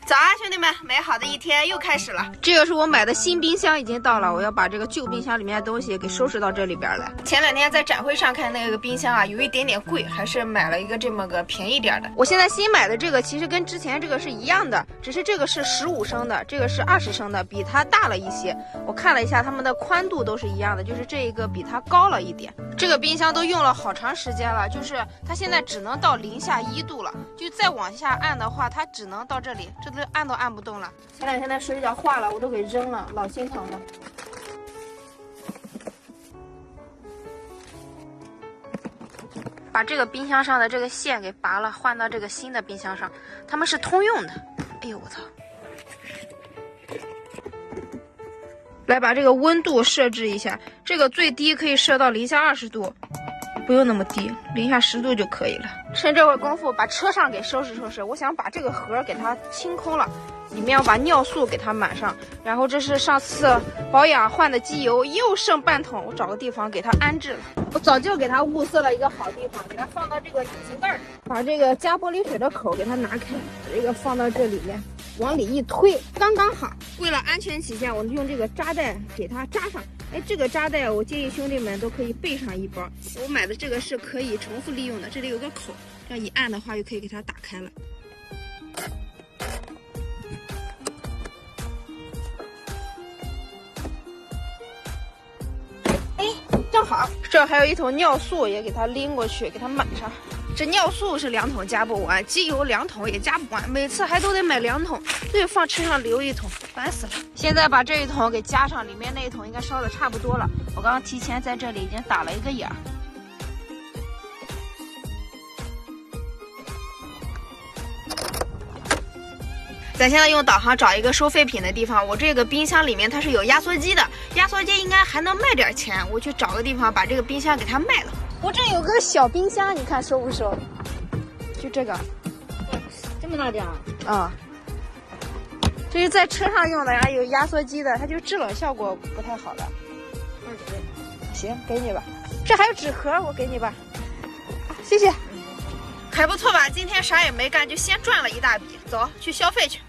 早啊，兄弟们！美好的一天又开始了。这个是我买的新冰箱，已经到了。我要把这个旧冰箱里面的东西给收拾到这里边来。前2天在展会上看那个冰箱啊，有一点点贵，还是买了一个这么个便宜点的。我现在新买的这个其实跟之前这个是一样的，只是这个是15升的，这个是20升的，比它大了一些。我看了一下，它们的宽度都是一样的，就是这一个比它高了一点。这个冰箱都用了好长时间了，就是它现在只能到零下1度了，就再往下按的话，它只能到这里，这都按都按不动了。前2天的水饺化了，我都给扔了，老心疼了。把这个冰箱上的这个线给拔了，换到这个新的冰箱上，它们是通用的。哎呦我操！来把这个温度设置一下，这个最低可以设到零下20度，不用那么低，零下10度就可以了。趁这会功夫把车上给收拾收拾，我想把这个盒给它清空了，里面要把尿素给它满上。然后这是上次保养换的机油，又剩半桶，我找个地方给它安置了。我早就给它物色了一个好地方，给它放到这个引擎盖，把这个加玻璃水的口给它拿开，把这个放到这里面，往里一推，刚刚好。为了安全起见，我用这个扎带给它扎上。哎，这个扎带我建议兄弟们都可以备上一包。我买的这个是可以重复利用的，这里有个口，这样一按的话就可以给它打开了。哎，正好，这还有一桶尿素，也给它拎过去，给它满上。这尿素是2桶加不完，机油2桶也加不完，每次还都得买2桶，对，放车上留1桶，烦死了。现在把这一桶给加上，里面那一桶应该烧的差不多了。我刚刚提前在这里已经打了一个眼儿。咱现在用导航找一个收废品的地方，我这个冰箱里面它是有压缩机的，压缩机应该还能卖点钱，我去找个地方把这个冰箱给它卖了。我这有个小冰箱，你看收不收？就这个，这么大点啊？这是在车上用的，然后有压缩机的，它就制冷效果不太好了。行，给你吧。这还有纸盒，我给你吧。谢谢。还不错吧？今天啥也没干，就先赚了一大笔。走，去消费去。